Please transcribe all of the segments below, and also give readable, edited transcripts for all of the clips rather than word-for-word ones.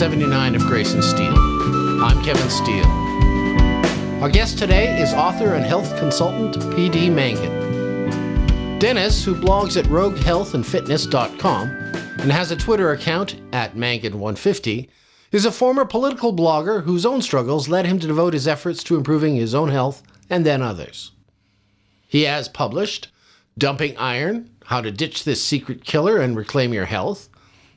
79 of Grace and Steel. I'm Kevin Steele. Our guest today is author and health consultant P.D. Mangan. Dennis, who blogs at roguehealthandfitness.com and has a Twitter account at Mangan150, is a former political blogger whose own struggles led him to devote his efforts to improving his own health and then others. He has published Dumping Iron, How to Ditch This Secret Killer and Reclaim Your Health,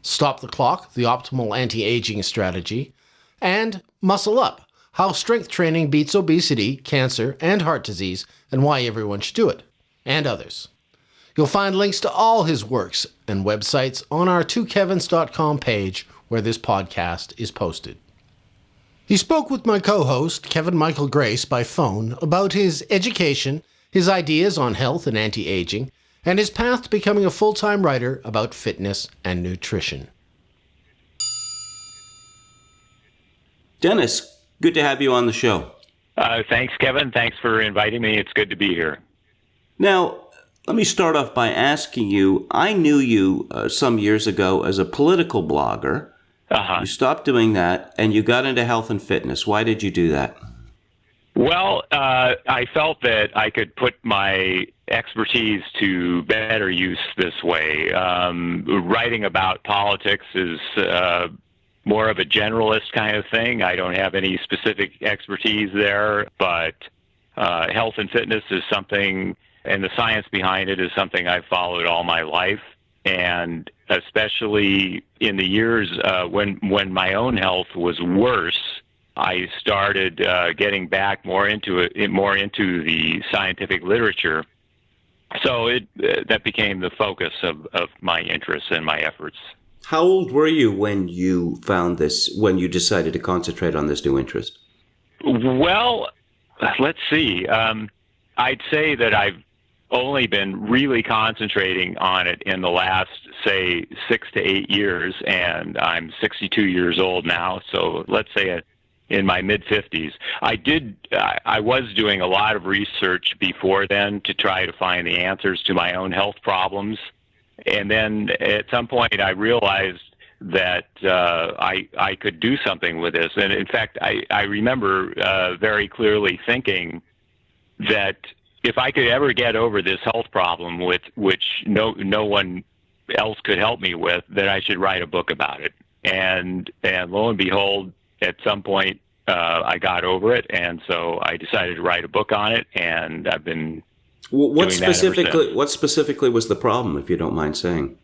Stop the Clock, The Optimal Anti-Aging Strategy, and Muscle Up, How Strength Training Beats Obesity, Cancer, and Heart Disease, and Why Everyone Should Do It, and others. You'll find links to all his works and websites on our twokevins.com page where this podcast is posted. He spoke with my co-host, Kevin Michael Grace, by phone about his education, his ideas on health and anti-aging, and his path to becoming a full-time writer about fitness and nutrition. Dennis, good to have you on the show. Thanks, Kevin. Thanks for inviting me. It's good to be here. Now, let me start off by asking you, I knew you some years ago as a political blogger. Uh-huh. You stopped doing that, and you got into health and fitness. Why did you do that? Well, I felt that I could put my expertise to better use this way. Writing about politics is more of a generalist kind of thing. I don't have any specific expertise there, but health and fitness is something, and the science behind it is something I've followed all my life. And especially in the years when my own health was worse, I started getting back more into the scientific literature. So that became the focus of my interests and my efforts. How old were you when you found this, when you decided to concentrate on this new interest? Well, let's see. I'd say that I've only been really concentrating on it in the last, say, 6 to 8 years, and I'm 62 years old now, so let's say in my mid-50s. I was doing a lot of research before then to try to find the answers to my own health problems. And then at some point I realized that I could do something with this. And in fact, I remember very clearly thinking that if I could ever get over this health problem with which no one else could help me with, that I should write a book about it. And lo and behold, at some point, I got over it, and so I decided to write a book on it, and I've been What doing that ever since. What specifically was the problem, if you don't mind saying?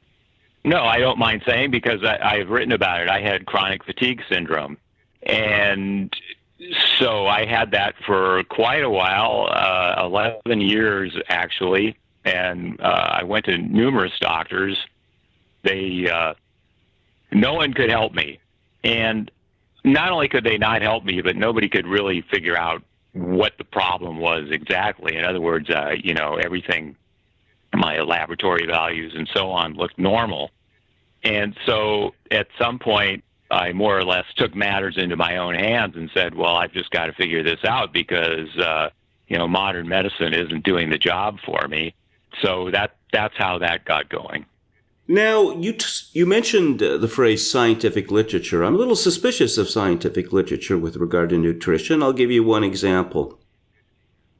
No, I don't mind saying, because I've written about it. I had chronic fatigue syndrome, and so I had that for quite a while, 11 years actually, and I went to numerous doctors. No one could help me, and not only could they not help me, but nobody could really figure out what the problem was exactly. In other words, everything, my laboratory values and so on, looked normal. And so at some point, I more or less took matters into my own hands and said, well, I've just got to figure this out because, modern medicine isn't doing the job for me. So that's how that got going. Now, you mentioned the phrase scientific literature. I'm a little suspicious of scientific literature with regard to nutrition. I'll give you one example.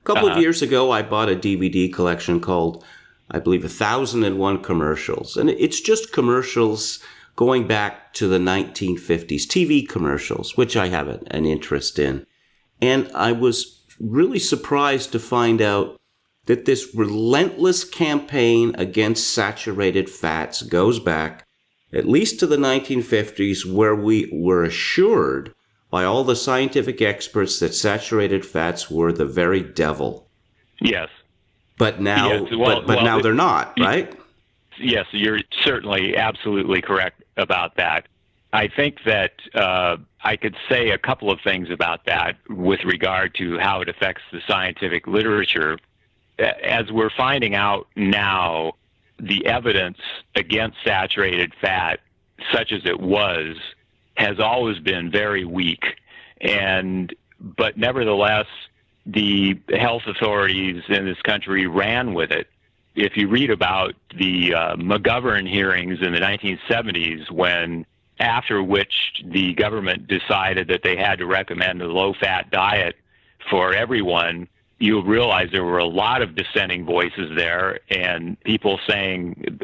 A couple of years ago, I bought a DVD collection called, I believe, 1001 Commercials. And it's just commercials going back to the 1950s, TV commercials, which I have an interest in. And I was really surprised to find out that this relentless campaign against saturated fats goes back at least to the 1950s, where we were assured by all the scientific experts that saturated fats were the very devil. Yes. But now, yes. Well, now they're not, right? Yes, you're certainly absolutely correct about that. I think that I could say a couple of things about that with regard to how it affects the scientific literature. As we're finding out now, the evidence against saturated fat, such as it was, has always been very weak. But nevertheless, the health authorities in this country ran with it. If you read about the McGovern hearings in the 1970s, when after which the government decided that they had to recommend a low-fat diet for everyone, you'll realize there were a lot of dissenting voices there, and people saying,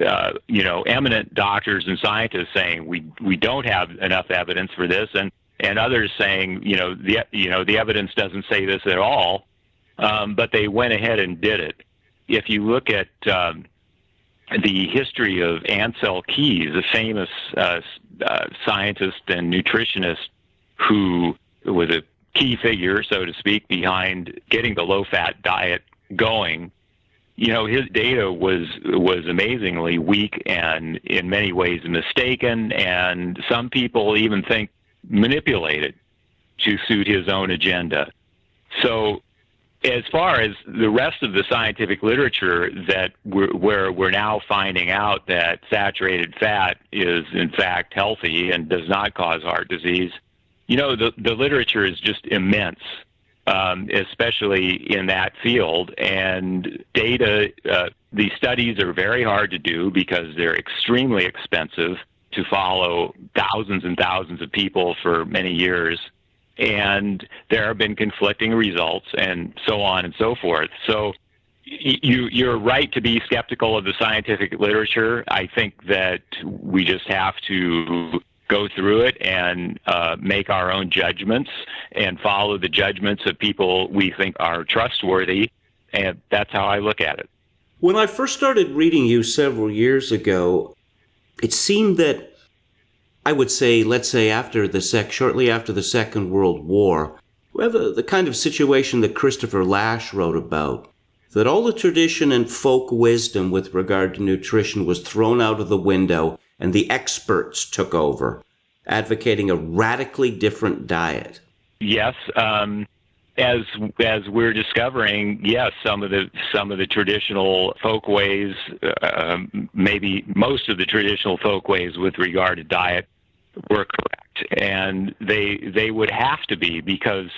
eminent doctors and scientists saying we don't have enough evidence for this, and others saying, the evidence doesn't say this at all, but they went ahead and did it. If you look at the history of Ansel Keys, a famous scientist and nutritionist who was a key figure, so to speak, behind getting the low-fat diet going, his data was amazingly weak and in many ways mistaken, and some people even think manipulated to suit his own agenda. So as far as the rest of the scientific literature that we're now finding out that saturated fat is in fact healthy and does not cause heart disease, the literature is just immense, especially in that field. And data, these studies are very hard to do because they're extremely expensive to follow thousands and thousands of people for many years. And there have been conflicting results and so on and so forth. So you're right to be skeptical of the scientific literature. I think that we just have to go through it and make our own judgments and follow the judgments of people we think are trustworthy. And that's how I look at it. When I first started reading you several years ago, it seemed that, I would say, let's say shortly after the Second World War, we have the kind of situation that Christopher Lasch wrote about, that all the tradition and folk wisdom with regard to nutrition was thrown out of the window and the experts took over, advocating a radically different diet. Yes, as we're discovering, yes, some of the traditional folk ways, maybe most of the traditional folk ways with regard to diet were correct, and they would have to be, because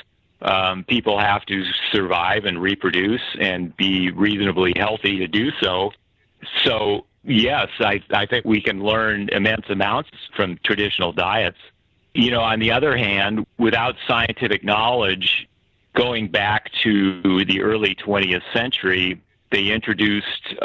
people have to survive and reproduce and be reasonably healthy to do so. So yes, I think we can learn immense amounts from traditional diets. On the other hand, without scientific knowledge, going back to the early 20th century, they introduced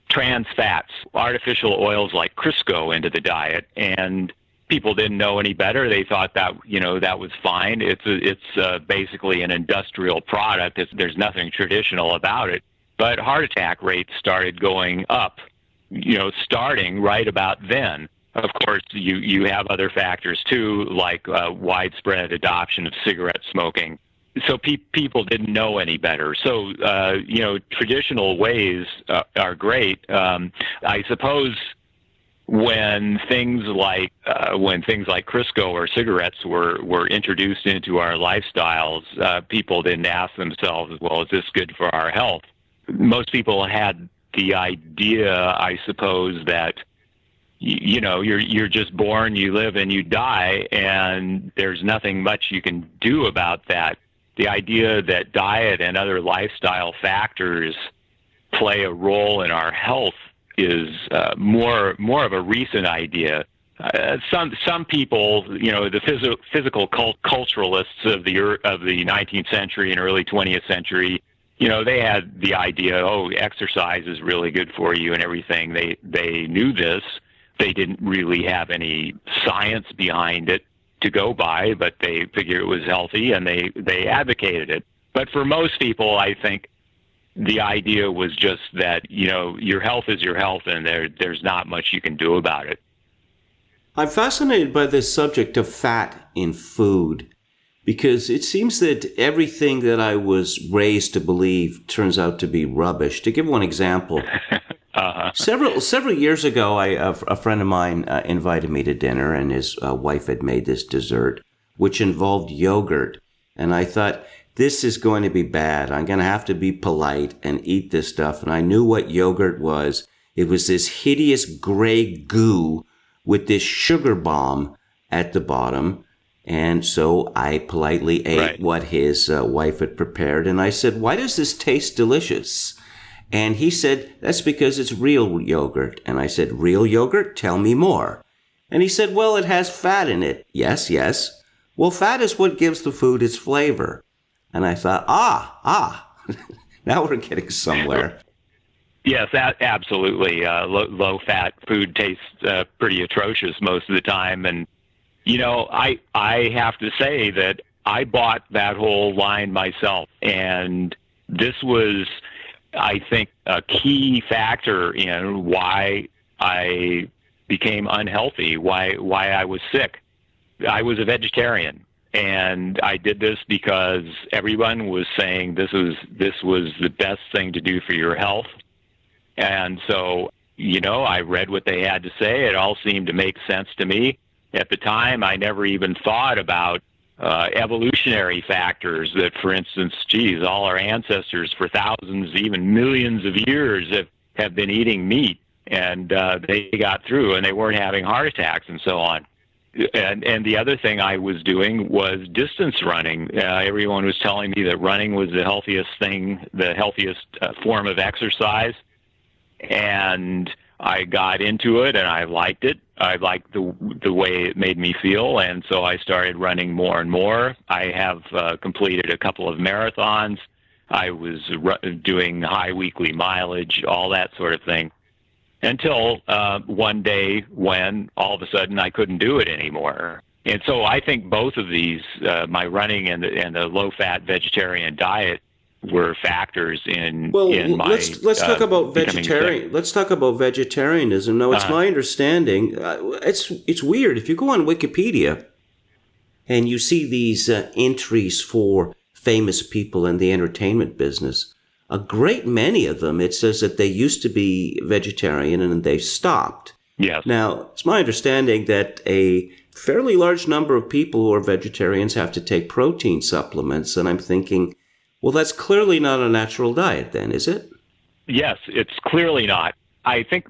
trans fats, artificial oils like Crisco into the diet, and people didn't know any better. They thought that that was fine. It's basically an industrial product. There's nothing traditional about it. But heart attack rates started going up, starting right about then. Of course, you have other factors too, like widespread adoption of cigarette smoking. So people didn't know any better. So traditional ways are great. I suppose when things like Crisco or cigarettes were introduced into our lifestyles, people didn't ask themselves, well, is this good for our health? Most people had the idea, I suppose, that you're just born, you live, and you die, and there's nothing much you can do about that. The idea that diet and other lifestyle factors play a role in our health is more of a recent idea. Some people, the physical culturalists of the 19th century and early 20th century, they had the idea, exercise is really good for you and everything. They knew this. They didn't really have any science behind it to go by, but they figured it was healthy and they advocated it. But for most people, I think the idea was just that, your health is your health and there's not much you can do about it. I'm fascinated by this subject of fat in food, because it seems that everything that I was raised to believe turns out to be rubbish. To give one example, several years ago, a friend of mine invited me to dinner, and his wife had made this dessert, which involved yogurt. And I thought, this is going to be bad. I'm going to have to be polite and eat this stuff. And I knew what yogurt was. It was this hideous gray goo with this sugar bomb at the bottom. And so I politely ate what his wife had prepared. And I said, why does this taste delicious? And he said, that's because it's real yogurt. And I said, real yogurt? Tell me more. And he said, well, it has fat in it. Yes, yes. Well, fat is what gives the food its flavor. And I thought, now we're getting somewhere. Yes, absolutely. Low-fat food tastes pretty atrocious most of the time. And, I have to say that I bought that whole line myself. And this was, I think, a key factor in why I became unhealthy, why I was sick. I was a vegetarian, and I did this because everyone was saying this was the best thing to do for your health. And so, I read what they had to say. It all seemed to make sense to me. At the time, I never even thought about evolutionary factors that, for instance, all our ancestors for thousands, even millions of years have been eating meat, and they got through, and they weren't having heart attacks and so on. And the other thing I was doing was distance running. Everyone was telling me that running was the healthiest thing, the healthiest form of exercise. And I got into it, and I liked it. I liked the way it made me feel, and so I started running more and more. I have completed a couple of marathons. I was doing high weekly mileage, all that sort of thing, until one day when all of a sudden I couldn't do it anymore. And so I think both of these, my running and the low-fat vegetarian diet, were factors in my let's talk about vegetarian. Let's talk about vegetarianism. Now, it's my understanding. It's weird if you go on Wikipedia and you see these entries for famous people in the entertainment business. A great many of them, it says that they used to be vegetarian and they've stopped. Yes. Now, it's my understanding that a fairly large number of people who are vegetarians have to take protein supplements, and I'm thinking, well, that's clearly not a natural diet then, is it? Yes, it's clearly not. I think,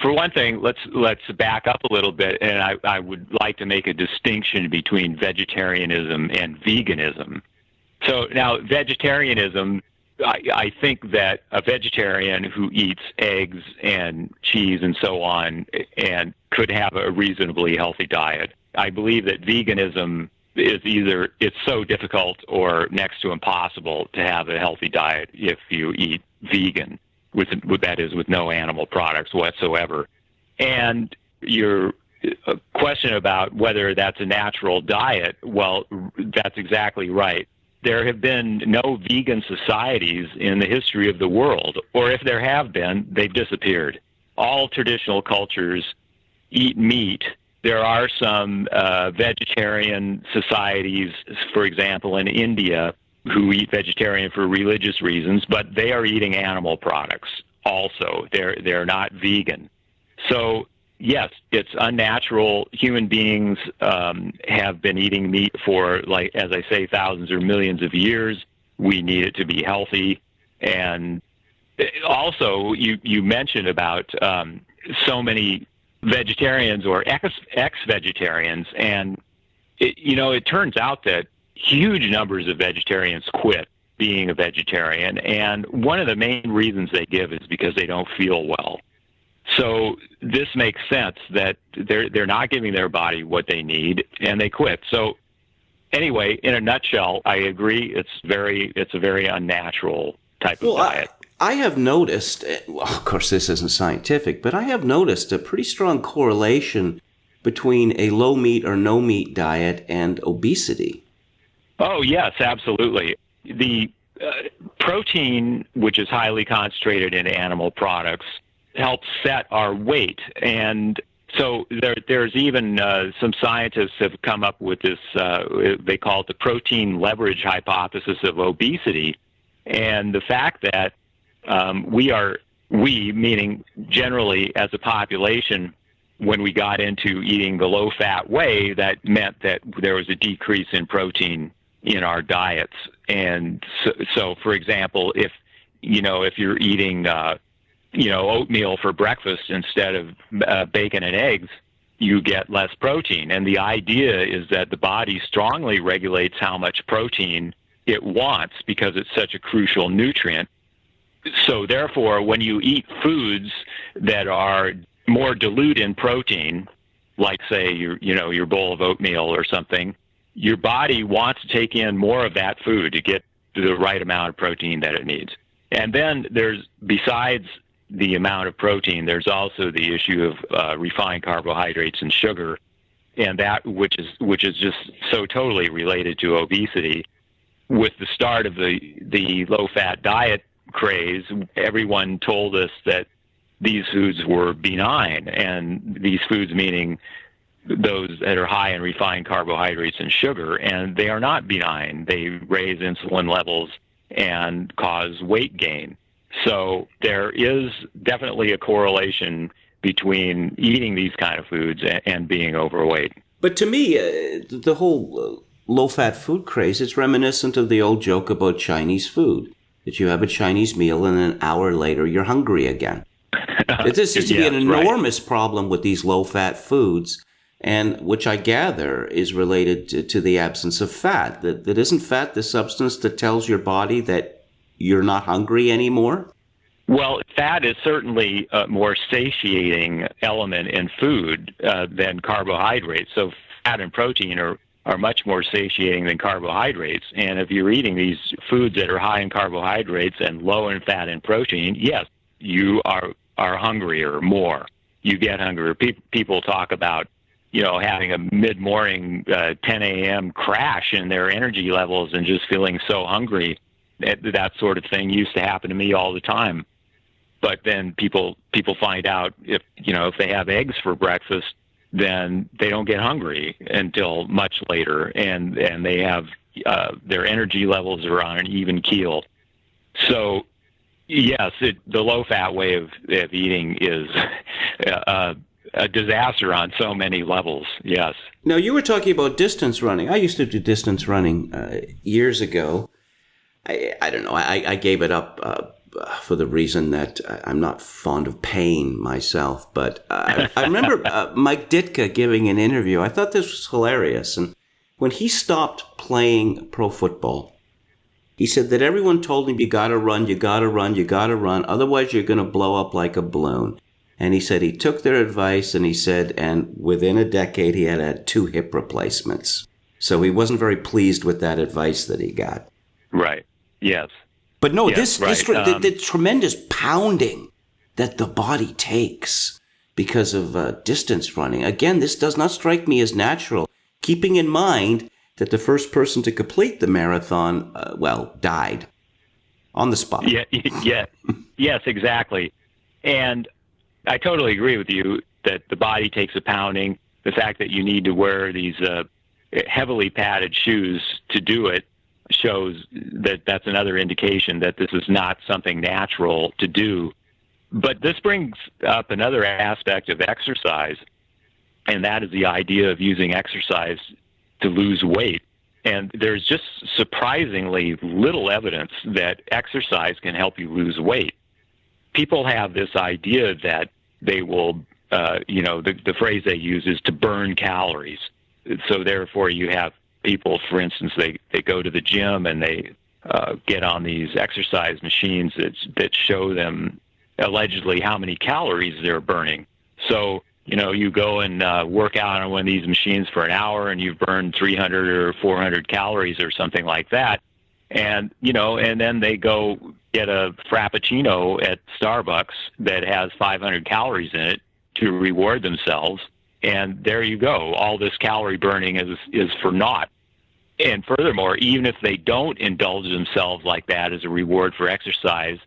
for one thing, let's back up a little bit, and I would like to make a distinction between vegetarianism and veganism. So now, vegetarianism, I think that a vegetarian who eats eggs and cheese and so on and could have a reasonably healthy diet. I believe that veganism is either it's so difficult or next to impossible to have a healthy diet if you eat vegan, with no animal products whatsoever. And your question about whether that's a natural diet, well, that's exactly right. There have been no vegan societies in the history of the world, or if there have been, they've disappeared. All traditional cultures eat meat. There are some vegetarian societies, for example, in India, who eat vegetarian for religious reasons, but they are eating animal products also. They're not vegan. So, yes, it's unnatural. Human beings have been eating meat for, like, as I say, thousands or millions of years. We need it to be healthy. And also, you mentioned about so many vegetarians or ex-vegetarians, and it turns out that huge numbers of vegetarians quit being a vegetarian, and one of the main reasons they give is because they don't feel well. So this makes sense that they're not giving their body what they need, and they quit. So anyway, in a nutshell, I agree. It's a very unnatural type of diet. I have noticed, well, of course this isn't scientific, but I have noticed a pretty strong correlation between a low meat or no meat diet and obesity. Oh, yes, absolutely. The protein, which is highly concentrated in animal products, helps set our weight. And so there's even some scientists have come up with this, they call it the protein leverage hypothesis of obesity. And the fact that we, meaning generally as a population, when we got into eating the low-fat way, that meant that there was a decrease in protein in our diets. And so for example, if you're eating, oatmeal for breakfast instead of bacon and eggs, you get less protein. And the idea is that the body strongly regulates how much protein it wants because it's such a crucial nutrient. So therefore, when you eat foods that are more dilute in protein, like say your bowl of oatmeal or something, your body wants to take in more of that food to get the right amount of protein that it needs. And then besides the amount of protein, there's also the issue of refined carbohydrates and sugar, and that which is just so totally related to obesity. With the start of the low-fat diet craze, everyone told us that these foods were benign, and these foods meaning those that are high in refined carbohydrates and sugar, and they are not benign. They raise insulin levels and cause weight gain. So there is definitely a correlation between eating these kind of foods and being overweight. But to me, the whole low-fat food craze, it's reminiscent of the old joke about Chinese food, that you have a Chinese meal and an hour later you're hungry again. This seems to be an enormous problem with these low-fat foods, and which I gather is related to the absence of fat. That isn't fat the substance that tells your body that you're not hungry anymore? Well, fat is certainly a more satiating element in food than carbohydrates. So fat and protein are much more satiating than carbohydrates. And if you're eating these foods that are high in carbohydrates and low in fat and protein, yes, you are hungrier more. You get hungrier. People talk about having a mid-morning 10 a.m. crash in their energy levels and just feeling so hungry. That sort of thing used to happen to me all the time. But then people find out if they have eggs for breakfast, then they don't get hungry until much later, and they have their energy levels are on an even keel. So yes, the low-fat way of eating is a disaster on so many levels, yes. Now, you were talking about distance running. I used to do distance running years ago. I don't know. I gave it up for the reason that I'm not fond of pain myself. But I remember Mike Ditka giving an interview. I thought this was hilarious. And when he stopped playing pro football, he said that everyone told him, you got to run, you got to run, you got to run. Otherwise, you're going to blow up like a balloon. And he said he took their advice, and he said, and within a decade, he had 2 hip replacements. So he wasn't very pleased with that advice that he got. Right. Yes. But no, yes, the tremendous pounding that the body takes because of distance running. Again, this does not strike me as natural, keeping in mind that the first person to complete the marathon, died on the spot. Yeah. Yes, exactly. And I totally agree with you that the body takes a pounding. The fact that you need to wear these heavily padded shoes to do it shows that that's another indication that this is not something natural to do. But this brings up another aspect of exercise, and that is the idea of using exercise to lose weight. And there's just surprisingly little evidence that exercise can help you lose weight. People have this idea that they will, the phrase they use is to burn calories. So therefore you have people, for instance, they go to the gym and they get on these exercise machines that show them allegedly how many calories they're burning. So, you go and work out on one of these machines for an hour and you've burned 300 or 400 calories or something like that. And, and then they go get a Frappuccino at Starbucks that has 500 calories in it to reward themselves. And there you go. All this calorie burning is for naught. And furthermore, even if they don't indulge themselves like that as a reward for exercise,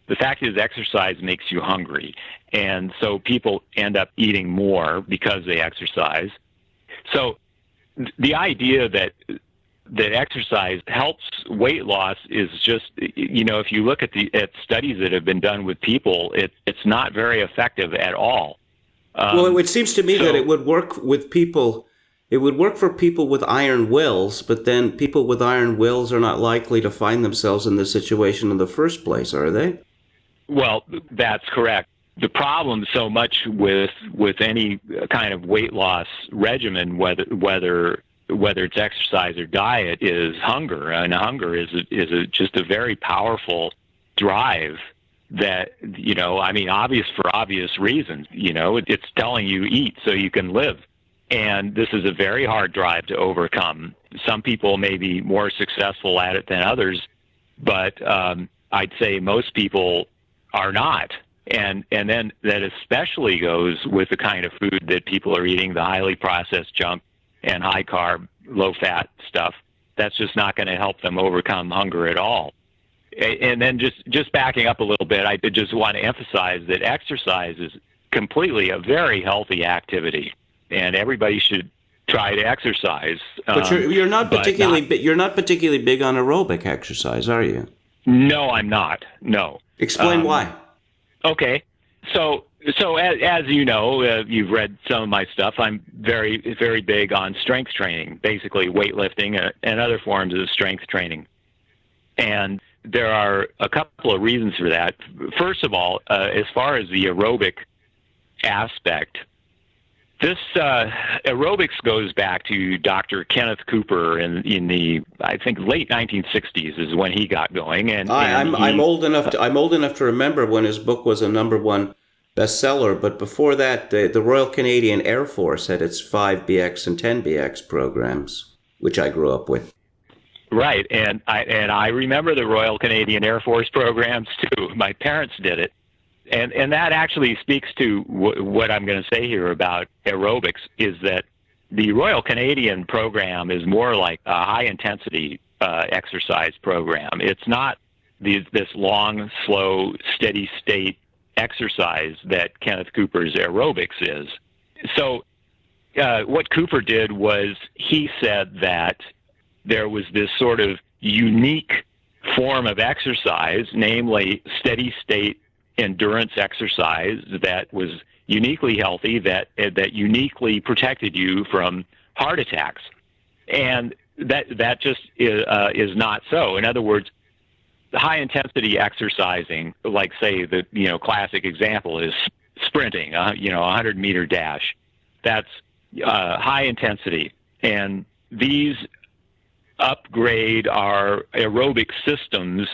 the fact is exercise makes you hungry. And so people end up eating more because they exercise. So the idea that exercise helps weight loss is just, if you look at studies that have been done with people, it's not very effective at all. Well, it seems to me that it would work with people. It would work for people with iron wills, but then people with iron wills are not likely to find themselves in this situation in the first place, are they? Well, that's correct. The problem so much with any kind of weight loss regimen, whether it's exercise or diet, is hunger. And hunger is just a very powerful drive that, obvious for obvious reasons. It's telling you eat so you can live. And this is a very hard drive to overcome. Some people may be more successful at it than others, but I'd say most people are not. And then that especially goes with the kind of food that people are eating, the highly processed junk and high carb, low fat stuff. That's just not going to help them overcome hunger at all. And then just backing up a little bit, I just want to emphasize that exercise is completely a very healthy activity, and everybody should try to exercise. But you're not particularly big on aerobic exercise, are you? No, I'm not. No. Explain why. Okay. So as you know, you've read some of my stuff. I'm very, very big on strength training, basically weightlifting and other forms of strength training. And there are a couple of reasons for that. First of all, as far as the aerobic aspect, this aerobics goes back to Dr. Kenneth Cooper in the, I think, late 1960s is when he got going. And I'm old enough to remember when his book was a #1 bestseller. But before that, the Royal Canadian Air Force had its 5BX and 10BX programs, which I grew up with. Right, and I remember the Royal Canadian Air Force programs too. My parents did it. And that actually speaks to what I'm going to say here about aerobics, is that the Royal Canadian program is more like a high-intensity exercise program. It's not this long, slow, steady-state exercise that Kenneth Cooper's aerobics is. So what Cooper did was he said that there was this sort of unique form of exercise, namely steady-state endurance exercise, that was uniquely healthy, that uniquely protected you from heart attacks, and that just is not so. In other words, high intensity exercising, like say the classic example is sprinting, 100-meter dash. That's high intensity, and these upgrade our aerobic systems,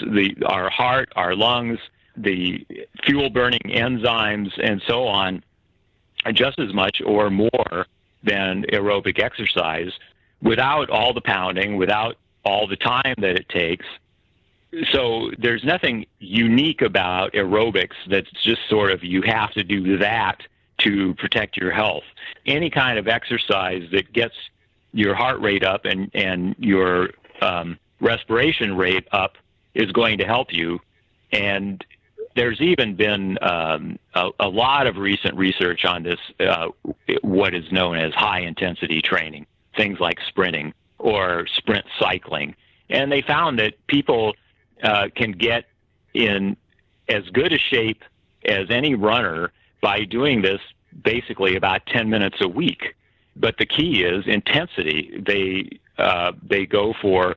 our heart, our lungs, the fuel-burning enzymes, and so on, just as much or more than aerobic exercise, without all the pounding, without all the time that it takes. So there's nothing unique about aerobics that's just sort of you have to do that to protect your health. Any kind of exercise that gets your heart rate up and your respiration rate up is going to help you. And there's even been a lot of recent research on this, what is known as high-intensity training, things like sprinting or sprint cycling. And they found that people can get in as good a shape as any runner by doing this basically about 10 minutes a week. But the key is intensity. They go for,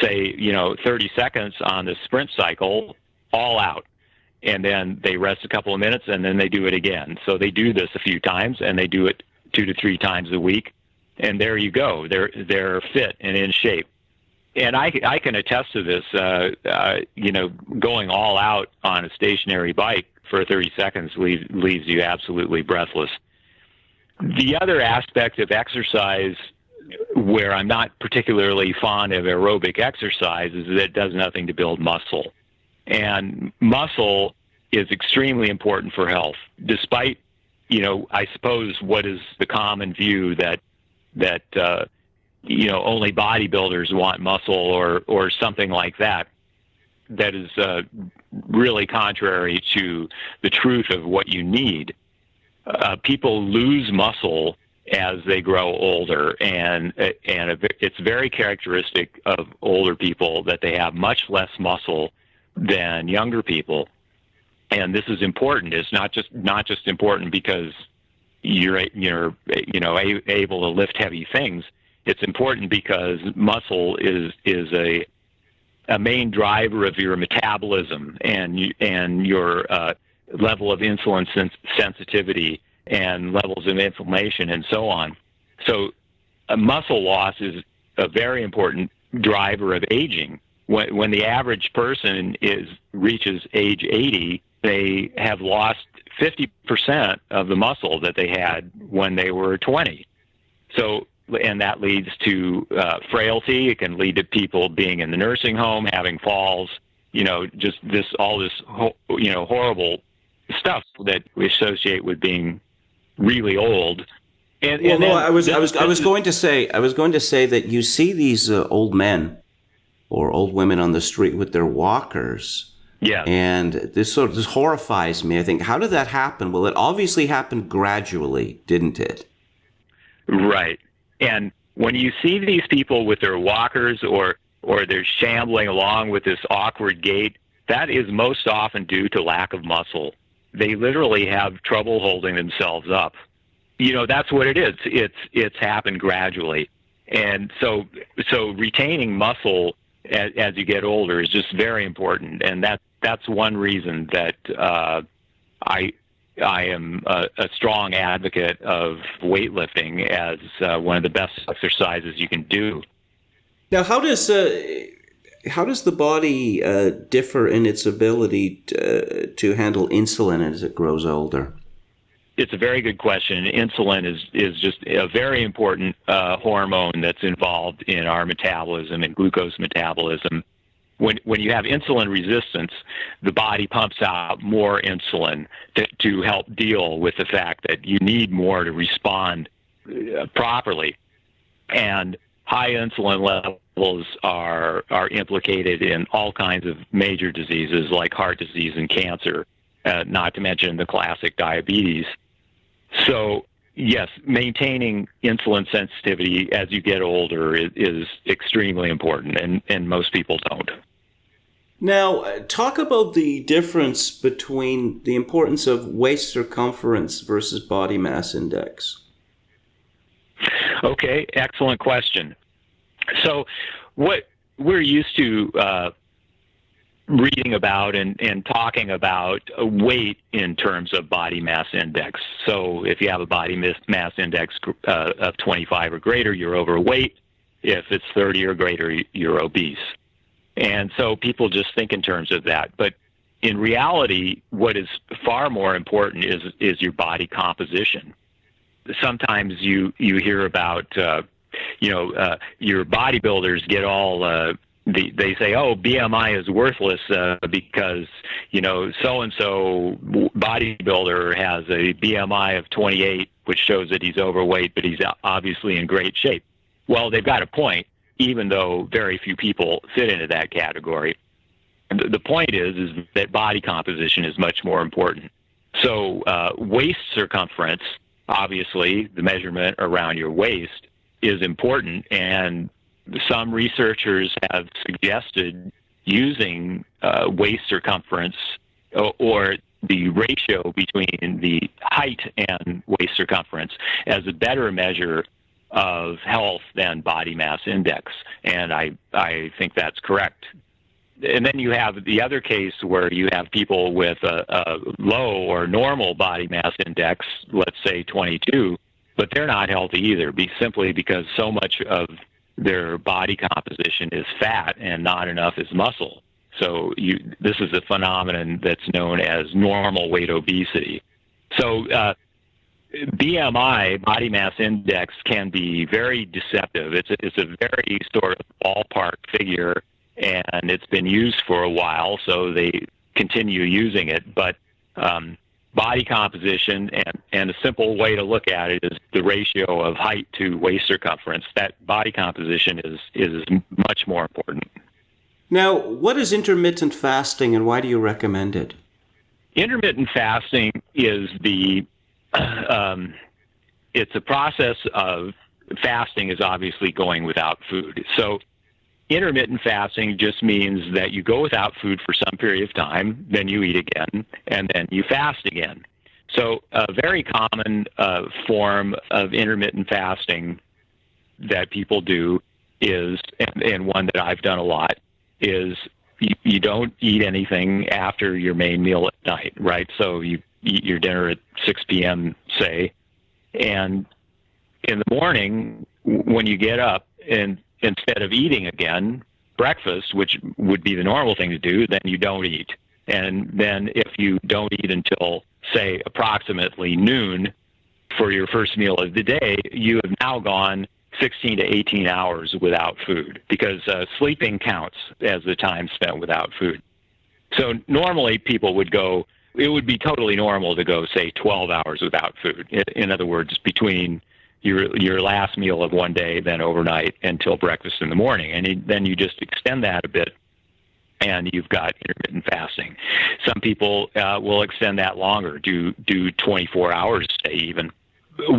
say, 30 seconds on the sprint cycle, all out. And then they rest a couple of minutes, and then they do it again. So they do this a few times, and they do it 2 to 3 times a week. And there you go. They're fit and in shape. And I can attest to this. Going all out on a stationary bike for 30 seconds leaves you absolutely breathless. The other aspect of exercise where I'm not particularly fond of aerobic exercise is that it does nothing to build muscle. And muscle is extremely important for health, despite, I suppose what is the common view that only bodybuilders want muscle or something like that. That is really contrary to the truth of what you need. People lose muscle as they grow older, and it's very characteristic of older people that they have much less muscle than younger people. And this is important. It's not just important because you're able to lift heavy things. It's important because muscle is a main driver of your metabolism and your level of insulin sensitivity and levels of inflammation and so on. So muscle loss is a very important driver of aging. When the average person reaches age 80, they have lost 50% of the muscle that they had when they were 20. So, and that leads to frailty. It can lead to people being in the nursing home, having falls, just all this horrible stuff that we associate with being really old. I was going to say that you see these old men or old women on the street with their walkers. Yeah. And this horrifies me. I think, how did that happen? Well, it obviously happened gradually, didn't it? Right. And when you see these people with their walkers or they're shambling along with this awkward gait, that is most often due to lack of muscle. They literally have trouble holding themselves up. That's what it is. It's happened gradually. And so retaining muscle as you get older is just very important. And that's one reason that I am a strong advocate of weightlifting as one of the best exercises you can do. Now, how does the body differ in its ability to handle insulin as it grows older? It's a very good question. Insulin is just a very important hormone that's involved in our metabolism and glucose metabolism. When you have insulin resistance, the body pumps out more insulin to help deal with the fact that you need more to respond properly. And high insulin levels are implicated in all kinds of major diseases like heart disease and cancer, not to mention the classic diabetes. So, yes, maintaining insulin sensitivity as you get older is extremely important, and most people don't. Now, talk about the difference between the importance of waist circumference versus body mass index. Okay, excellent question. So what we're used to reading about and talking about weight in terms of body mass index. So if you have a body mass index of 25 or greater, you're overweight. If it's 30 or greater, you're obese. And so people just think in terms of that. But in reality, what is far more important is your body composition. Sometimes you hear about, your bodybuilders get all, they say, oh, BMI is worthless because, so-and-so bodybuilder has a BMI of 28, which shows that he's overweight, but he's obviously in great shape. Well, they've got a point, even though very few people fit into that category. The point is that body composition is much more important. So waist circumference, obviously, the measurement around your waist is important, and some researchers have suggested using waist circumference or the ratio between the height and waist circumference as a better measure of health than body mass index. And I think that's correct. And then you have the other case where you have people with a low or normal body mass index, let's say 22, but they're not healthy either, simply because so much of their body composition is fat and not enough is muscle. So this is a phenomenon that's known as normal weight obesity. So BMI, body mass index, can be very deceptive. It's a very sort of ballpark figure, and it's been used for a while, so they continue using it. But body composition, and a simple way to look at it is the ratio of height to waist circumference. That body composition is much more important. Now, what is intermittent fasting, and why do you recommend it? Intermittent fasting is it's a process of fasting is obviously going without food. So intermittent fasting just means that you go without food for some period of time, then you eat again, and then you fast again. So a very common form of intermittent fasting that people do is, and one that I've done a lot, is you don't eat anything after your main meal at night, right? So you eat your dinner at 6 p.m., say, and in the morning when you get up, and instead of eating again breakfast, which would be the normal thing to do, then you don't eat. And then if you don't eat until, say, approximately noon, for your first meal of the day, you have now gone 16 to 18 hours without food, because sleeping counts as the time spent without food. So normally people would go, it would be totally normal to go, say, 12 hours without food. In other words, between your last meal of one day, then overnight until breakfast in the morning. And then you just extend that a bit, and you've got intermittent fasting. Some people will extend that longer, do 24 hours, say, even.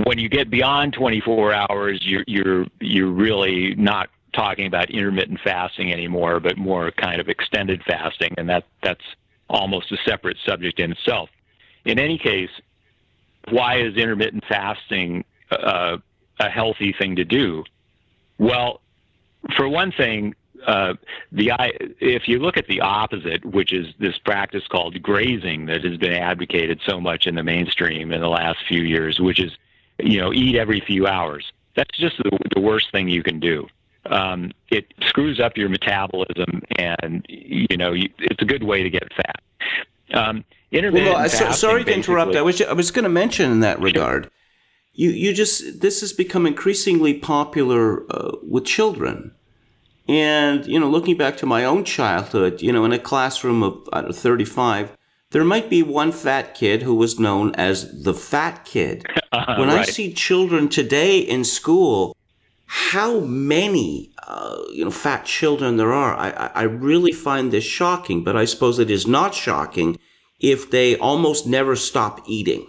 When you get beyond 24 hours, you're really not talking about intermittent fasting anymore, but more kind of extended fasting, and that's almost a separate subject in itself. In any case, why is intermittent fasting a healthy thing to do? Well, for one thing, if you look at the opposite, which is this practice called grazing that has been advocated so much in the mainstream in the last few years, which is, eat every few hours. That's just the worst thing you can do. It screws up your metabolism, and it's a good way to get fat. Intermittent fasting, sorry to interrupt. I was going to mention in that regard. This has become increasingly popular with children. And, looking back to my own childhood, in a classroom of 35, there might be one fat kid who was known as the fat kid. When right. I see children today in school, how many, fat children there are, I really find this shocking. But I suppose it is not shocking if they almost never stop eating.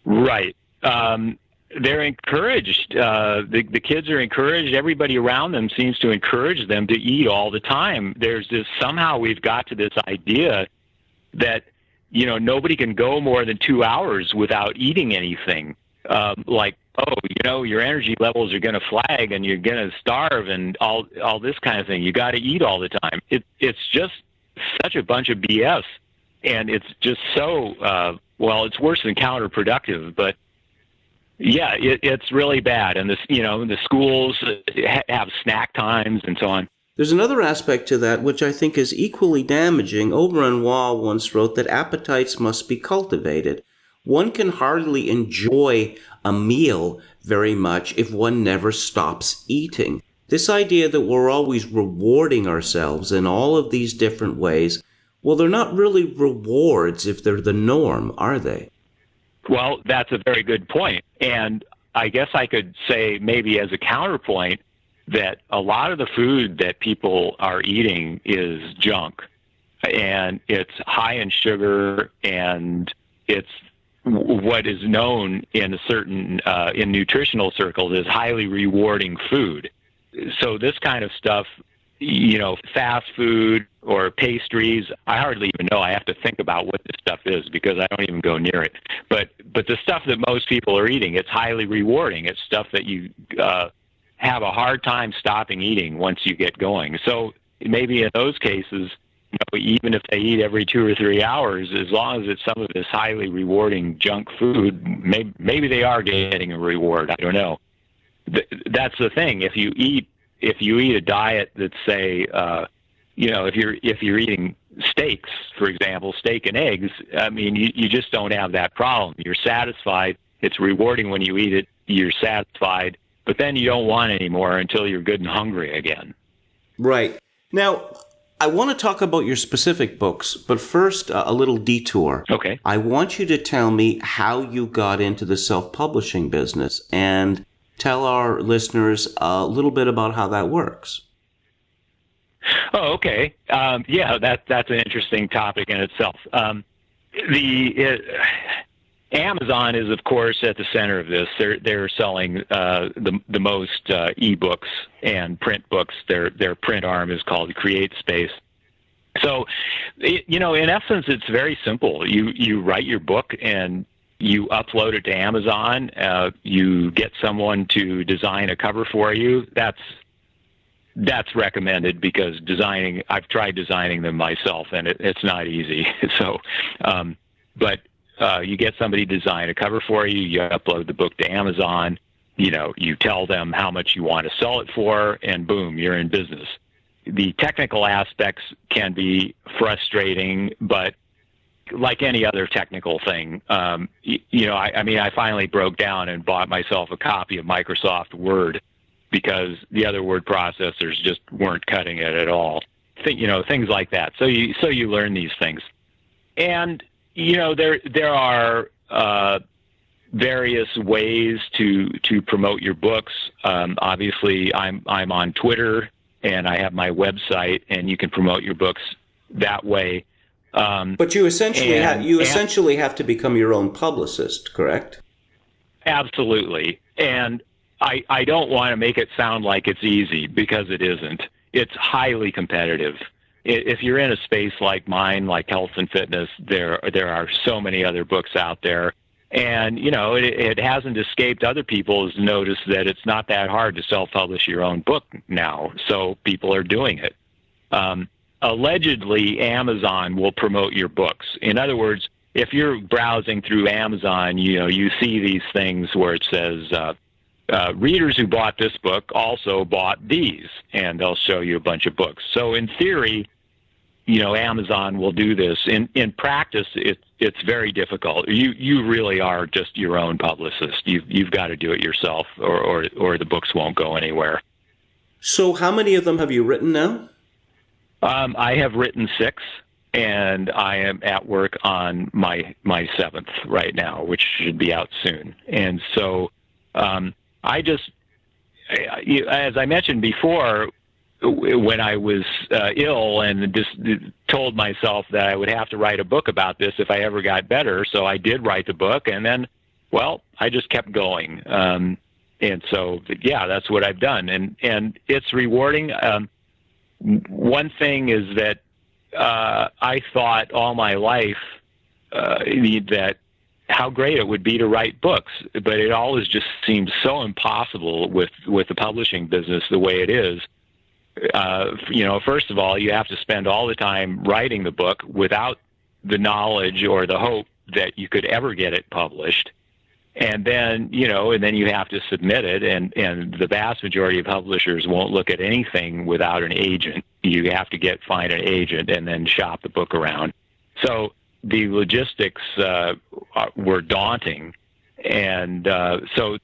Right. They're encouraged. The kids are encouraged. Everybody around them seems to encourage them to eat all the time. There's this, somehow we've got to this idea that, nobody can go more than 2 hours without eating anything. Your energy levels are going to flag and you're going to starve and all this kind of thing. You got to eat all the time. It's just such a bunch of BS. And it's just so, it's worse than counterproductive, but yeah, it's really bad. And the schools have snack times and so on. There's another aspect to that which I think is equally damaging. Oberon once wrote that appetites must be cultivated. One can hardly enjoy a meal very much if one never stops eating. This idea that we're always rewarding ourselves in all of these different ways, well, they're not really rewards if they're the norm, are they? Well, that's a very good point. And I guess I could say maybe as a counterpoint that a lot of the food that people are eating is junk. And it's high in sugar, and it's what is known in in nutritional circles as highly rewarding food. So this kind of stuff, fast food or pastries, I hardly even know. I have to think about what this stuff is because I don't even go near it. But the stuff that most people are eating, it's highly rewarding. It's stuff that you have a hard time stopping eating once you get going. So maybe in those cases, even if they eat every 2 or 3 hours, as long as it's some of this highly rewarding junk food, maybe they are getting a reward. I don't know. That's the thing. If you eat a diet that's, say, if you're eating steaks, for example, steak and eggs, I mean, you just don't have that problem. You're satisfied. It's rewarding when you eat it. You're satisfied, but then you don't want any more until you're good and hungry again. Right. Now, I want to talk about your specific books, but first, a little detour. Okay. I want you to tell me how you got into the self-publishing business and tell our listeners a little bit about how that works. Oh, okay. That's an interesting topic in itself. Amazon is, of course, at the center of this. They're selling the most ebooks and print books. Their print arm is called Create Space. So, in essence, it's very simple. You write your book and you upload it to Amazon. You get someone to design a cover for you. That's recommended because I've tried designing them myself, and it's not easy. So, you get somebody to design a cover for you. You upload the book to Amazon. You tell them how much you want to sell it for, and boom, you're in business. The technical aspects can be frustrating, but like any other technical thing, I finally broke down and bought myself a copy of Microsoft Word because the other word processors just weren't cutting it at all. Things like that. So you learn these things, and there are various ways to promote your books. Obviously, I'm on Twitter, and I have my website, and you can promote your books that way. But you essentially have to become your own publicist, correct? Absolutely. And I don't want to make it sound like it's easy, because it isn't. It's highly competitive. If you're in a space like mine, like health and fitness, there are so many other books out there. And, it hasn't escaped other people's notice that it's not that hard to self-publish your own book now. So people are doing it. Allegedly, Amazon will promote your books. In other words, if you're browsing through Amazon, you see these things where it says, readers who bought this book also bought these, and they'll show you a bunch of books. So in theory, Amazon will do this. In practice, it's very difficult. You really are just your own publicist. You've got to do it yourself, or the books won't go anywhere. So how many of them have you written now? I have written 6, and I am at work on my 7th right now, which should be out soon. And so I just, as I mentioned before, when I was ill and just told myself that I would have to write a book about this if I ever got better. So I did write the book, and then, I just kept going. And so, that's what I've done. And it's rewarding. One thing is that I thought all my life that how great it would be to write books, but it always just seems so impossible with the publishing business the way it is. First of all, you have to spend all the time writing the book without the knowledge or the hope that you could ever get it published. And then, and then you have to submit it, and the vast majority of publishers won't look at anything without an agent. You have to find an agent and then shop the book around. So the logistics were daunting. And so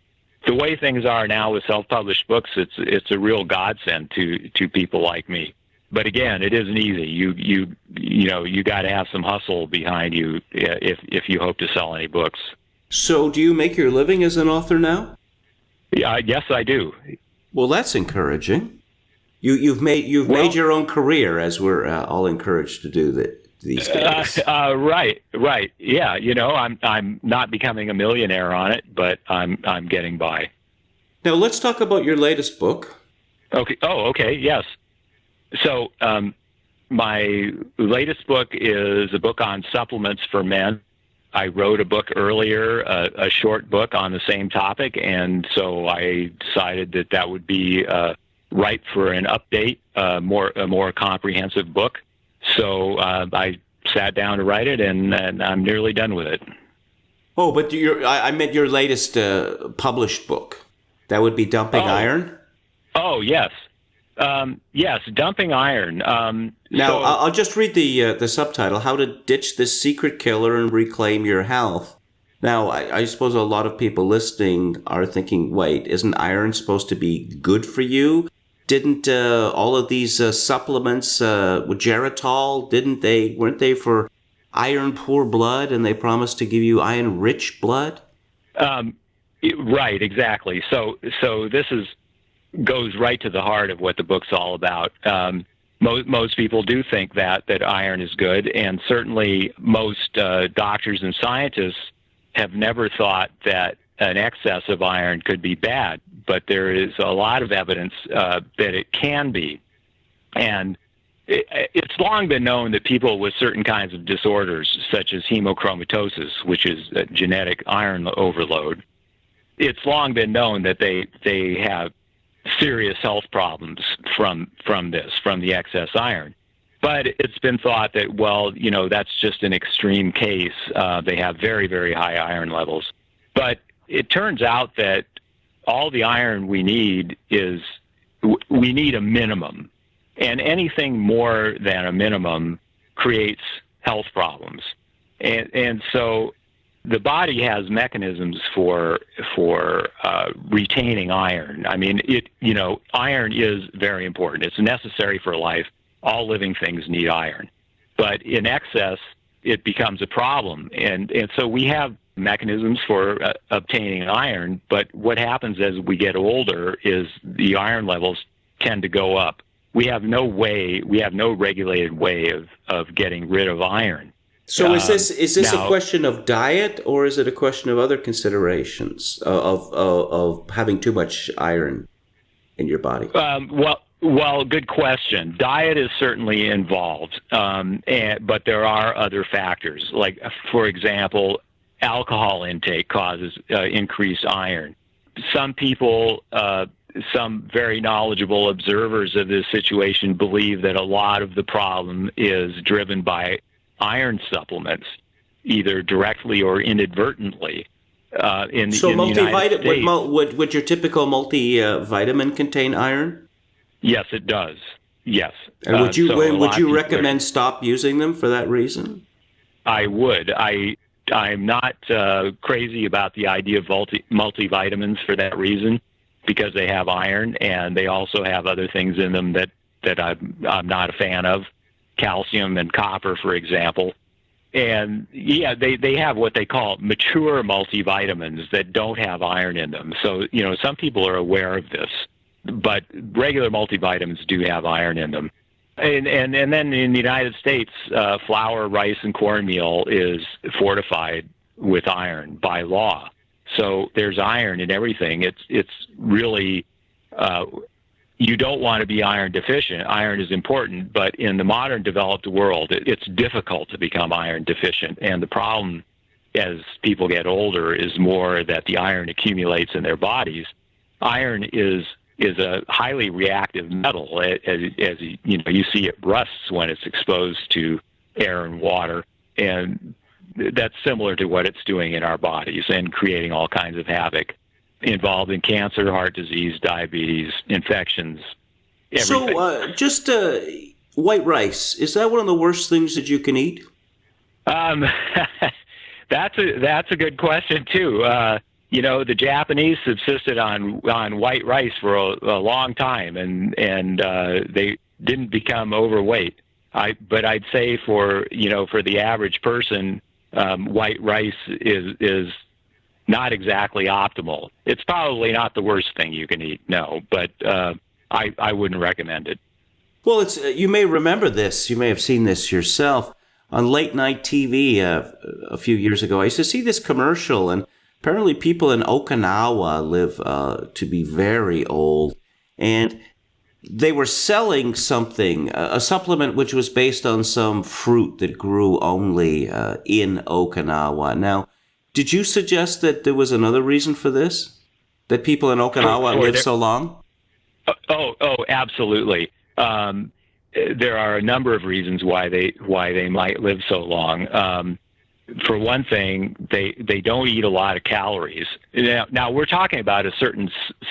the way things are now with self-published books, it's a real godsend to people like me. But again, it isn't easy. You got to have some hustle behind you if you hope to sell any books. So do you make your living as an author now? Yeah, yes, I do. Well, that's encouraging. You've made your own career, as we're all encouraged to do these days. Right. Yeah, I'm not becoming a millionaire on it, but I'm getting by. Now let's talk about your latest book. Okay. Oh, okay. Yes. So my latest book is a book on supplements for men. I wrote a book earlier, a short book on the same topic, and so I decided that would be right for an update, a more comprehensive book. So I sat down to write it, and I'm nearly done with it. Oh, but I meant your latest published book. That would be Dumping Iron? Oh, yes. Yes, Dumping Iron. Now, I'll just read the subtitle, How to Ditch the Secret Killer and Reclaim Your Health. Now, I suppose a lot of people listening are thinking, wait, isn't iron supposed to be good for you? Didn't all of these supplements, Geritol, weren't they for iron-poor blood, and they promised to give you iron-rich blood? Right, exactly. So this goes right to the heart of what the book's all about. Most people do think that iron is good, and certainly most doctors and scientists have never thought that an excess of iron could be bad, but there is a lot of evidence that it can be. And it's long been known that people with certain kinds of disorders, such as hemochromatosis, which is a genetic iron overload, it's long been known that they have serious health problems from the excess iron. But it's been thought that, that's just an extreme case. They have very, very high iron levels. But it turns out that all the iron we need we need a minimum. And anything more than a minimum creates health problems. And so the body has mechanisms for retaining iron. I mean, iron is very important. It's necessary for life. All living things need iron. But in excess, it becomes a problem. And so we have mechanisms for obtaining iron, but what happens as we get older is the iron levels tend to go up. We have no regulated way of getting rid of iron. So is this now, a question of diet, or is it a question of other considerations of having too much iron in your body? Well, good question. Diet is certainly involved, but there are other factors. Like, for example, alcohol intake causes increased iron. Some people, some very knowledgeable observers of this situation believe that a lot of the problem is driven by iron supplements, either directly or inadvertently. In the United States, would your typical multivitamin contain iron? Yes, it does. Yes. And would you recommend stop using them for that reason? I would. I'm not crazy about the idea of multivitamins for that reason, because they have iron and they also have other things in them that I'm not a fan of, calcium and copper, for example. And yeah, they have what they call mature multivitamins that don't have iron in them. So, some people are aware of this, but regular multivitamins do have iron in them. And then in the United States, flour, rice, and cornmeal is fortified with iron by law. So there's iron in everything. It's really, you don't want to be iron deficient. Iron is important, but in the modern developed world, it's difficult to become iron deficient. And the problem as people get older is more that the iron accumulates in their bodies. Iron is a highly reactive metal. As you see, it rusts when it's exposed to air and water, and that's similar to what it's doing in our bodies and creating all kinds of havoc, involved in cancer, heart disease, diabetes, infections, everything. So, just white rice, is that one of the worst things that you can eat? That's a good question too. The Japanese subsisted on white rice for a long time, and they didn't become overweight. But I'd say for the average person, white rice is not exactly optimal. It's probably not the worst thing you can eat, no, but I wouldn't recommend it. Well, you may remember this. You may have seen this yourself on late night TV a few years ago. I used to see this commercial, and apparently people in Okinawa live to be very old, and they were selling something, a supplement which was based on some fruit that grew only in Okinawa. Now, did you suggest that there was another reason for this? That people in Okinawa live so long? Oh, absolutely. There are a number of reasons why they might live so long. For one thing, they don't eat a lot of calories. Now we're talking about a certain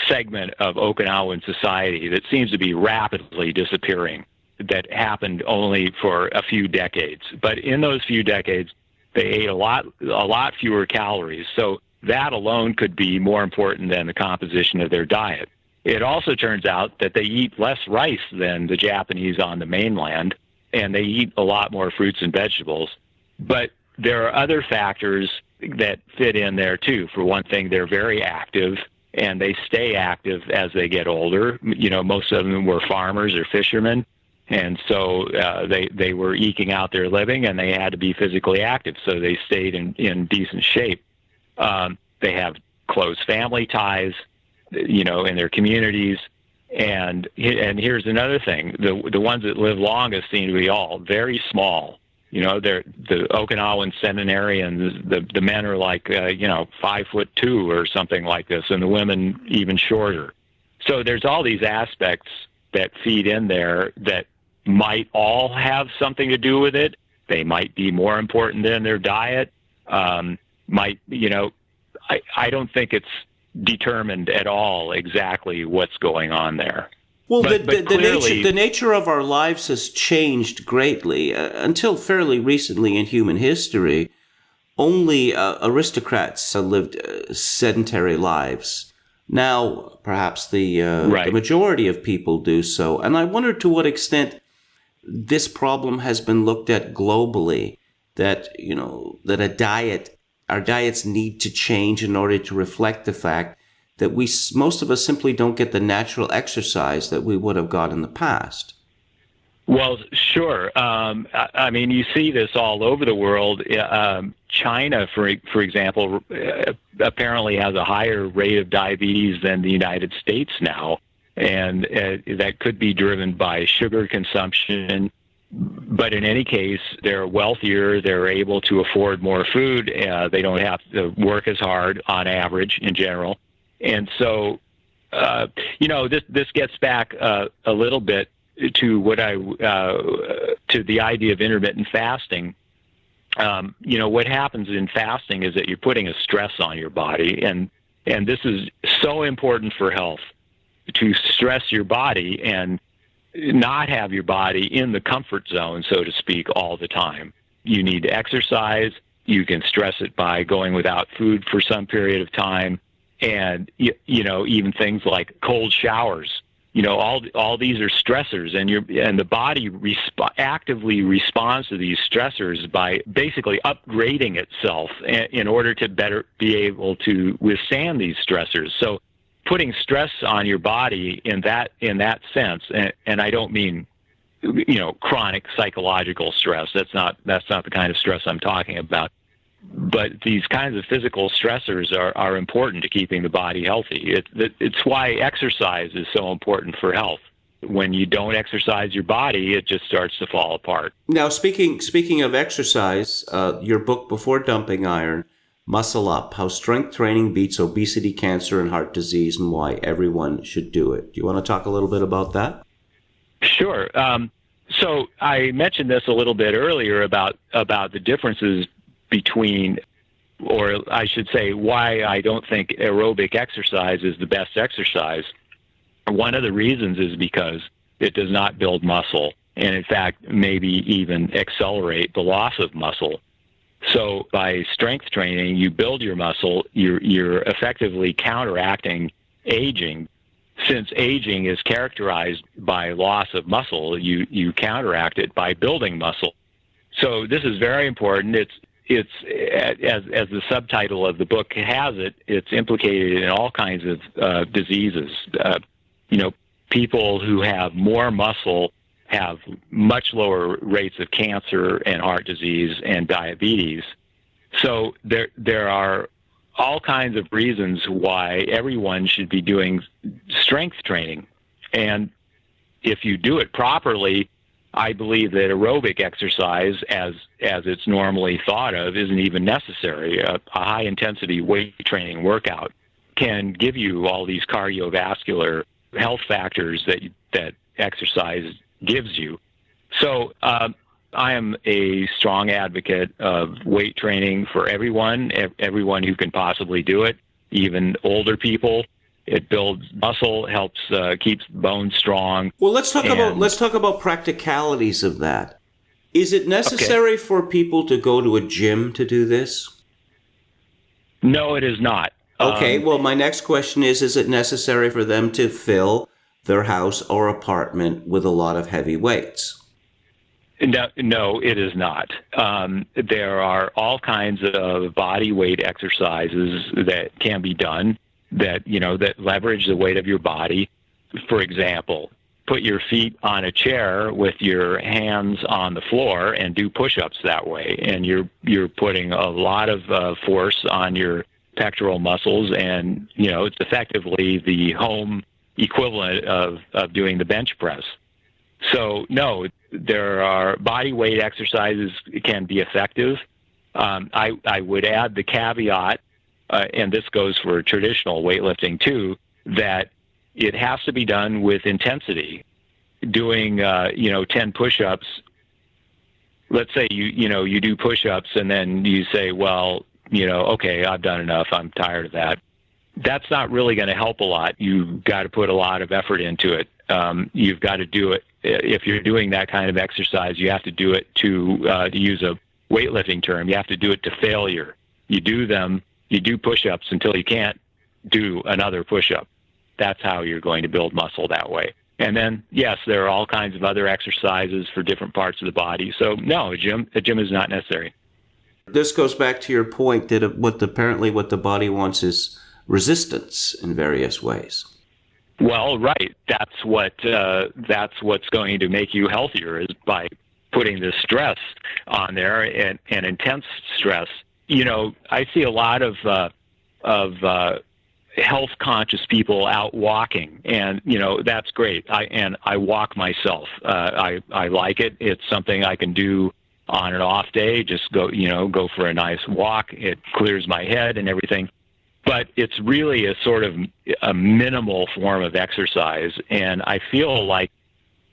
segment of Okinawan society that seems to be rapidly disappearing, that happened only for a few decades. But in those few decades, they ate a lot fewer calories. So that alone could be more important than the composition of their diet. It also turns out that they eat less rice than the Japanese on the mainland, and they eat a lot more fruits and vegetables. But there are other factors that fit in there too. For one thing, they're very active, and they stay active as they get older. Most of them were farmers or fishermen, and so they were eking out their living, and they had to be physically active, so they stayed in decent shape. They have close family ties, in their communities. And here's another thing: the ones that live longest seem to be all very small. They're the Okinawan centenarians. The men are like 5'2" or something like this, and the women even shorter. So there's all these aspects that feed in there that might all have something to do with it. They might be more important than their diet. I don't think it's determined at all exactly what's going on there. Well, but clearly, the nature of our lives has changed greatly. Until fairly recently in human history, only aristocrats lived sedentary lives. Now, perhaps the majority of people do so. And I wonder to what extent this problem has been looked at globally, that, our diets need to change in order to reflect the fact that most of us simply don't get the natural exercise that we would have got in the past. Well, sure. I mean, you see this all over the world. China, for example, apparently has a higher rate of diabetes than the United States now, and that could be driven by sugar consumption. But in any case, they're wealthier. They're able to afford more food. They don't have to work as hard on average in general. And so, this gets back a little bit to to the idea of intermittent fasting. What happens in fasting is that you're putting a stress on your body, and this is so important for health, to stress your body and not have your body in the comfort zone, so to speak, all the time. You need to exercise. You can stress it by going without food for some period of time, and even things like cold showers. All these are stressors, and the body actively responds to these stressors by basically upgrading itself in order to better be able to withstand these stressors. So, putting stress on your body in that sense, and I don't mean chronic psychological stress. That's not the kind of stress I'm talking about. But these kinds of physical stressors are important to keeping the body healthy. It's why exercise is so important for health. When you don't exercise your body, it just starts to fall apart. Now, speaking of exercise, your book, Before Dumping Iron, Muscle Up, How Strength Training Beats Obesity, Cancer, and Heart Disease, and Why Everyone Should Do It. Do you want to talk a little bit about that? Sure. So I mentioned this a little bit earlier about the differences between, or I should say, why I don't think aerobic exercise is the best exercise. One of the reasons is because it does not build muscle, and in fact, maybe even accelerate the loss of muscle. So by strength training, you build your muscle, you're effectively counteracting aging. Since aging is characterized by loss of muscle, you counteract it by building muscle. So this is very important. It's as the subtitle of the book has it, it's implicated in all kinds of diseases. People who have more muscle have much lower rates of cancer and heart disease and diabetes. So there are all kinds of reasons why everyone should be doing strength training. And if you do it properly, I believe that aerobic exercise, as it's normally thought of, isn't even necessary. A high-intensity weight training workout can give you all these cardiovascular health factors that exercise gives you. So I am a strong advocate of weight training for everyone who can possibly do it, even older people. It builds muscle, helps keeps bones strong. Well, let's talk about practicalities of that. Is it necessary for people to go to a gym to do this? No, it is not. Okay. Well, my next question is it necessary for them to fill their house or apartment with a lot of heavy weights? No, it is not. There are all kinds of body weight exercises that can be done that leverage the weight of your body. For example, put your feet on a chair with your hands on the floor and do push-ups that way. And you're putting a lot of force on your pectoral muscles, and it's effectively the home equivalent of doing the bench press. So no, there are body weight exercises can be effective. I would add the caveat, and this goes for traditional weightlifting too, that it has to be done with intensity. Doing 10 push-ups. Let's say you do push-ups and then you say, well, okay, I've done enough. I'm tired of that. That's not really going to help a lot. You've got to put a lot of effort into it. You've got to do it. If you're doing that kind of exercise, you have to do it to use weightlifting term. You have to do it to failure. You do push-ups until you can't do another push-up. That's how you're going to build muscle that way. And then, yes, there are all kinds of other exercises for different parts of the body. So, no, a gym is not necessary. This goes back to your point that apparently what the body wants is resistance in various ways. Well, right. That's what's going to make you healthier, is by putting the stress on there, and intense stress. You know, I see a lot of health conscious people out walking, and you know, that's great. I walk myself. I like it. It's something I can do on an off day. Just go for a nice walk. It clears my head and everything. But it's really a sort of a minimal form of exercise, and I feel like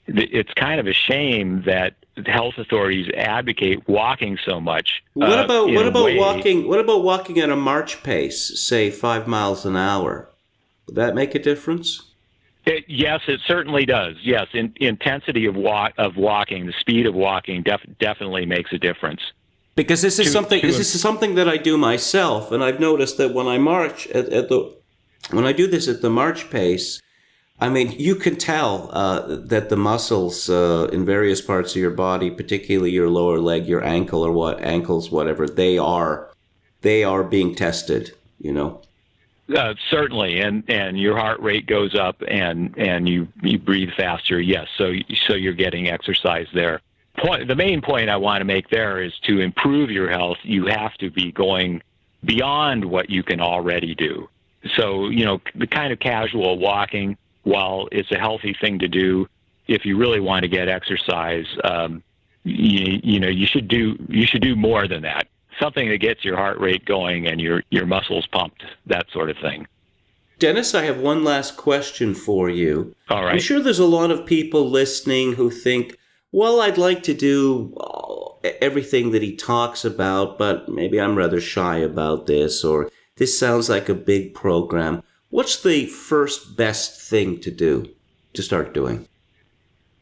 it's kind of a shame that health authorities advocate walking so much. What about walking? What about walking at a march pace, say 5 miles an hour? Would that make a difference? Yes, it certainly does. Yes, intensity of walking, the speed of walking, definitely makes a difference. Because this is something that I do myself, and I've noticed that when I march when I do this at the march pace, I mean, you can tell that the muscles in various parts of your body, particularly your lower leg, your ankles, whatever, they are being tested, you know. Certainly, and your heart rate goes up, and you breathe faster. Yes, so you're getting exercise there. The main point I want to make there is, to improve your health, you have to be going beyond what you can already do. So, you know, the kind of casual walking, while it's a healthy thing to do, if you really want to get exercise, you should do more than that. Something that gets your heart rate going and your muscles pumped, that sort of thing. Dennis, I have one last question for you. All right. I'm sure there's a lot of people listening who think, well, I'd like to do everything that he talks about, but maybe I'm rather shy about this, or this sounds like a big program. What's the first best thing to start doing?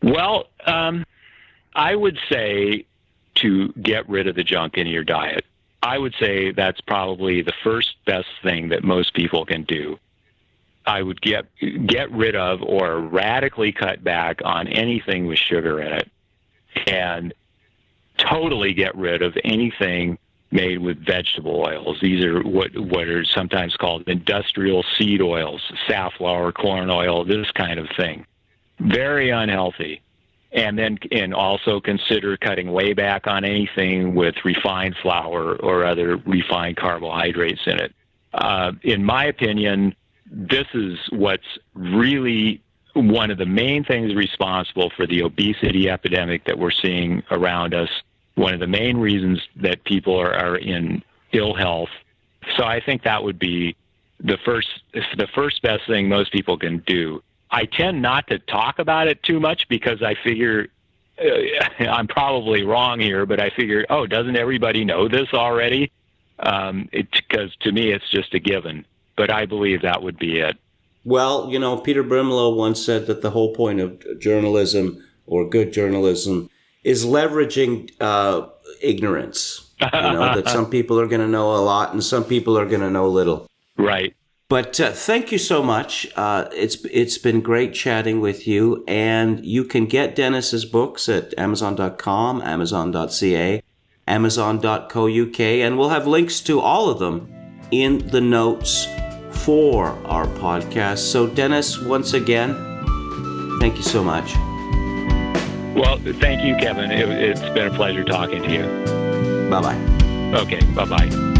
Well, I would say to get rid of the junk in your diet. I would say that's probably the first best thing that most people can do. I would get rid of or radically cut back on anything with sugar in it, and totally get rid of anything made with vegetable oils. These are what are sometimes called industrial seed oils, safflower, corn oil, this kind of thing. Very unhealthy. And also consider cutting way back on anything with refined flour or other refined carbohydrates in it. In my opinion, this is what's really one of the main things responsible for the obesity epidemic that we're seeing around us. One of the main reasons that people are in ill health. So I think that would be the first best thing most people can do. I tend not to talk about it too much because I figure I'm probably wrong here, but I figure, doesn't everybody know this already? Because to me, it's just a given. But I believe that would be it. Well, you know, Peter Brimelow once said that the whole point of journalism, or good journalism, is leveraging ignorance. You know, that some people are going to know a lot and some people are going to know little. Right. But thank you so much. It's been great chatting with you. And you can get Dennis's books at Amazon.com, Amazon.ca, Amazon.co.uk, and we'll have links to all of them in the notes for our podcast. So Dennis, once again, thank you so much. Well, thank you, Kevin. It's been a pleasure talking to you. Bye-bye. Okay, bye-bye.